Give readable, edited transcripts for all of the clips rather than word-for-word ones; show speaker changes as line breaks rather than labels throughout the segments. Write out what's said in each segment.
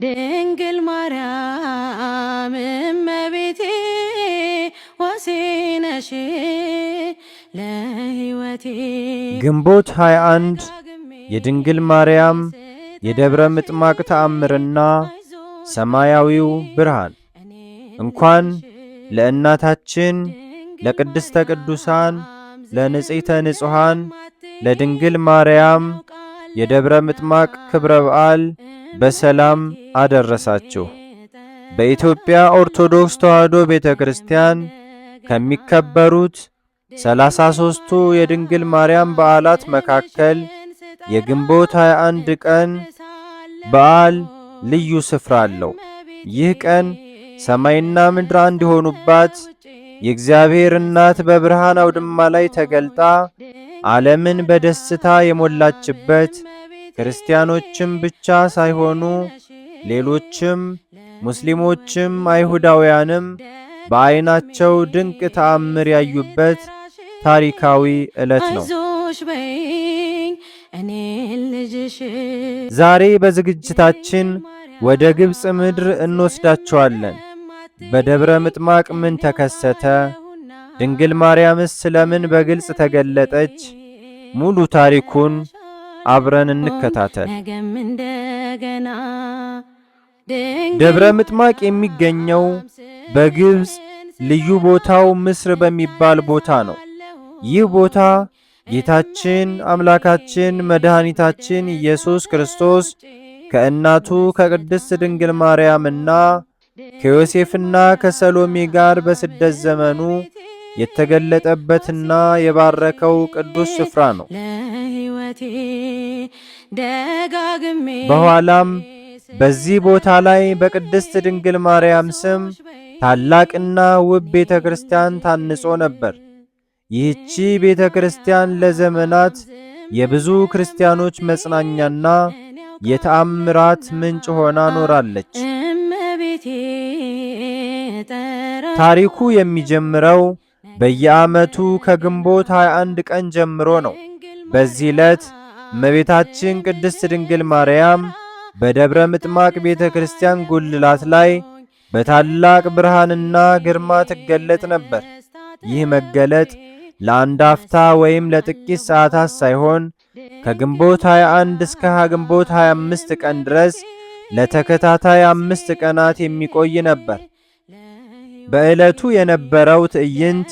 ድንግል ማርያም እመቤቴ ዋሴ ነሽ ለሕይወቴ።
ግንቦት 21 የድንግል ማርያም የደብረ ምጥማቅ ተአምርና ሰማያዊው ብርሃን። እንኳን ለእናታችን ለቅድስተ ቅዱሳን ለንጽሕተ ንጹሐን ለድንግል ማርያም የደብረ ምጥማቅ ክብረ በዓል በሰላም አደረሳችሁ። በኢትዮጵያ ኦርቶዶክስ ተዋሕዶ ቤተ ክርስቲያን ከሚከበሩት 33ቱ የድንግል ማርያም በዓላት መካከል የግንቦት 21 ቀን በዓል ልዩ ስፍራ አለው። ይህ ቀን ሰማይና ምድር አንድ የሆኑባት የእግዚአብሔር እናት በብርሃን አውድማ ላይ ተገልጣ ዓለምን በደስታ የሞላችበት፣ ክርስቲያኖችም ብቻ ሳይሆኑ ሌሎችም ሙስሊሞችም አይሁዳውያንም በዓይናቸው ድንቅ ተአምር ያዩበት ታሪካዊ ዕለት ነው። ዛሬ በዝግጅታችን ወደ ግብፅ ምድር እንወስዳቸዋለን። በደብረ ምጥማቅ ምን ተከሰተ? ድንግል ማርያምስ ስለምን በግልጽ ተገለጠች? ሙሉ ታሪኩን አብረን እንከታተል። ደብረ ምጥማቅ የሚገኘው በግብፅ ልዩ ቦታው ምስር በሚባል ቦታ ነው። ይህ ቦታ ጌታችን አምላካችን መድኃኒታችን ኢየሱስ ክርስቶስ ከእናቱ ከቅድስት ድንግል ማርያምና ከዮሴፍና ከሰሎሜ ጋር በስደት ዘመኑ የተገለጠበትና የባረከው ቅዱስ ስፍራ ነው። በኋላም በዚህ ቦታ ላይ በቅድስት ድንግል ማርያም ስም ታላቅና ውብ ቤተ ክርስቲያን ታንጾ ነበር። ይህቺ ቤተ ክርስቲያን ለዘመናት የብዙ ክርስቲያኖች መጽናኛና የተአምራት ምንጭ ሆና ኖራለች። ታሪኩ የሚጀምረው በየዓመቱ ከግንቦት 21 ቀን ጀምሮ ነው። በዚህ ዕለት እመቤታችን ቅድስት ድንግል ማርያም በደብረ ምጥማቅ ቤተ ክርስቲያን ጉልላት ላይ በታላቅ ብርሃንና ግርማ ትገለጥ ነበር። ይህ መገለጥ ለአንድ አፍታ ወይም ለጥቂት ሰዓታት ሳይሆን ከግንቦት 21 እስከ ግንቦት 25 ቀን ድረስ ለተከታታይ 5 ቀናት የሚቆይ ነበር። በዕለቱ የነበረው ትዕይንት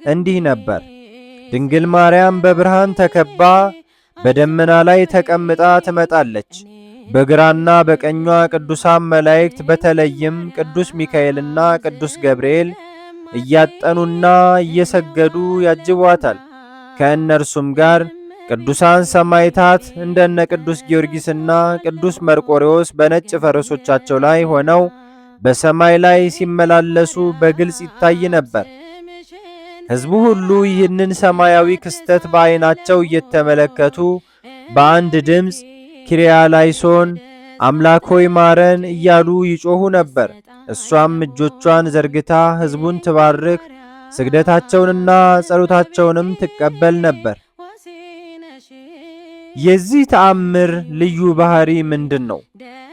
እንዲህ ነበር። ድንግል ማርያም በብርሃን ተከባ በደመና ላይ ተቀምጣ ትመጣለች። በግራና በቀኟ ቅዱሳን መላእክት በተለይም ቅዱስ ሚካኤልና ቅዱስ ገብርኤል እያጠኑና እየሰገዱ ያጅቧታል። ከእነርሱም ጋር ቅዱሳን ሰማዕታት እንደነ ቅዱስ ጊዮርጊስና ቅዱስ መርቆሬዎስ በነጭ ፈረሶቻቸው ላይ ሆነው በሰማይ ላይ ሲመላለሱ በግልጽ ይታይ ነበር። ሕዝቡ ሁሉ ይህንን ሰማያዊ ክስተት በዓይናቸው እየተመለከቱ በአንድ ድምፅ ኪርያላይሶን አምላክ ሆይ ማረን እያሉ ይጮኹ ነበር። እሷም እጆቿን ዘርግታ ሕዝቡን ትባርክ፣ ስግደታቸውንና ጸሎታቸውንም ትቀበል ነበር። የዚህ ተአምር ልዩ ባህሪ ምንድን ነው?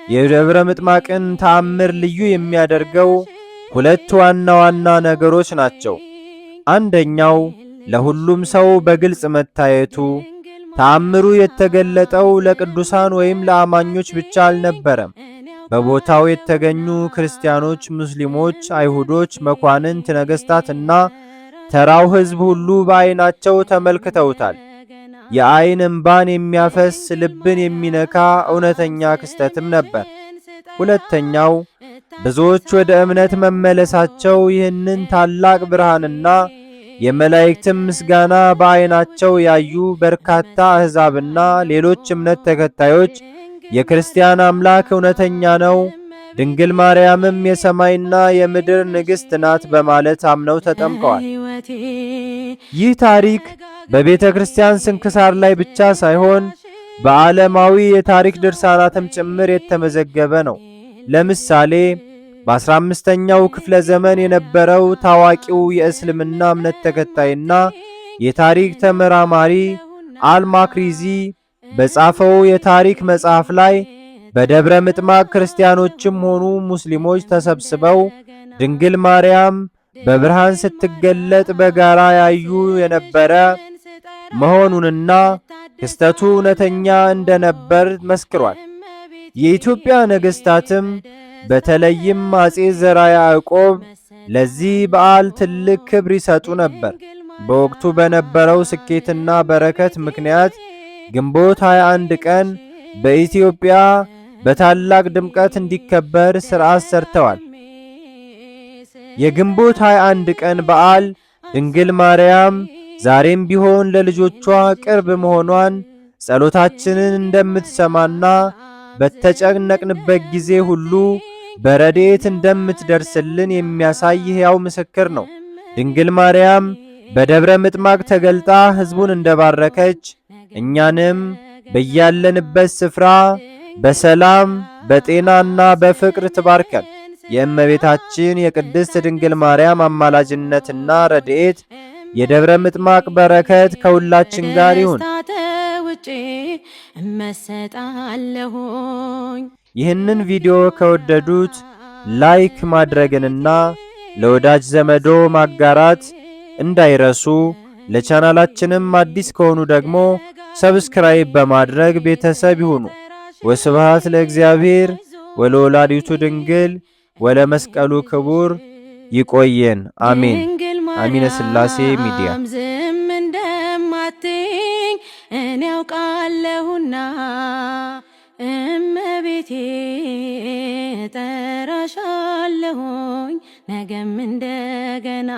የደብረ ምጥማቅን ተአምር ልዩ የሚያደርገው ሁለት ዋና ዋና ነገሮች ናቸው። አንደኛው ለሁሉም ሰው በግልጽ መታየቱ። ተአምሩ የተገለጠው ለቅዱሳን ወይም ለአማኞች ብቻ አልነበረም። በቦታው የተገኙ ክርስቲያኖች፣ ሙስሊሞች፣ አይሁዶች፣ መኳንንት፣ ነገሥታትና ተራው ሕዝብ ሁሉ በዓይናቸው ተመልክተውታል። የዓይን እምባን የሚያፈስ ልብን የሚነካ እውነተኛ ክስተትም ነበር። ሁለተኛው ብዙዎች ወደ እምነት መመለሳቸው ይህንን ታላቅ ብርሃንና የመላእክትም ምስጋና በዓይናቸው ያዩ በርካታ አሕዛብና ሌሎች እምነት ተከታዮች የክርስቲያን አምላክ እውነተኛ ነው፣ ድንግል ማርያምም የሰማይና የምድር ንግሥት ናት በማለት አምነው ተጠምቀዋል። ይህ ታሪክ በቤተ ክርስቲያን ስንክሳር ላይ ብቻ ሳይሆን በዓለማዊ የታሪክ ድርሳናትም ጭምር የተመዘገበ ነው። ለምሳሌ በ15ኛው ክፍለ ዘመን የነበረው ታዋቂው የእስልምና እምነት ተከታይና የታሪክ ተመራማሪ አልማክሪዚ በጻፈው የታሪክ መጽሐፍ ላይ በደብረ ምጥማቅ ክርስቲያኖችም ሆኑ ሙስሊሞች ተሰብስበው ድንግል ማርያም በብርሃን ስትገለጥ በጋራ ያዩ የነበረ መሆኑንና ክስተቱ እውነተኛ እንደነበር መስክሯል። የኢትዮጵያ ነገሥታትም በተለይም አጼ ዘርዓ ያዕቆብ ለዚህ በዓል ትልቅ ክብር ይሰጡ ነበር። በወቅቱ በነበረው ስኬትና በረከት ምክንያት ግንቦት 21 ቀን በኢትዮጵያ በታላቅ ድምቀት እንዲከበር ሥርዓት ሰርተዋል። የግንቦት 21 ቀን በዓል ድንግል ማርያም ዛሬም ቢሆን ለልጆቿ ቅርብ መሆኗን፣ ጸሎታችንን እንደምትሰማና በተጨነቅንበት ጊዜ ሁሉ በረድኤት እንደምትደርስልን የሚያሳይ ሕያው ምስክር ነው። ድንግል ማርያም በደብረ ምጥማቅ ተገልጣ ሕዝቡን እንደባረከች እኛንም በያለንበት ስፍራ በሰላም በጤናና በፍቅር ትባርከን። የእመቤታችን የቅድስት ድንግል ማርያም አማላጅነትና ረድኤት የደብረ ምጥማቅ በረከት ከሁላችን ጋር ይሁን። ይህንን ቪዲዮ ከወደዱት ላይክ ማድረግንና ለወዳጅ ዘመዶ ማጋራት እንዳይረሱ። ለቻናላችንም አዲስ ከሆኑ ደግሞ ሰብስክራይብ በማድረግ ቤተሰብ ይሁኑ። ወስብሐት ለእግዚአብሔር ወለወላዲቱ ድንግል ወለመስቀሉ ክቡር። ይቆየን። አሜን። አሚነ ሥላሴ ሚዲያ
ዝም እንደማትኝ እኔ ያውቃለሁና እመቤቴ ጠራሻለሁኝ ነገም እንደገና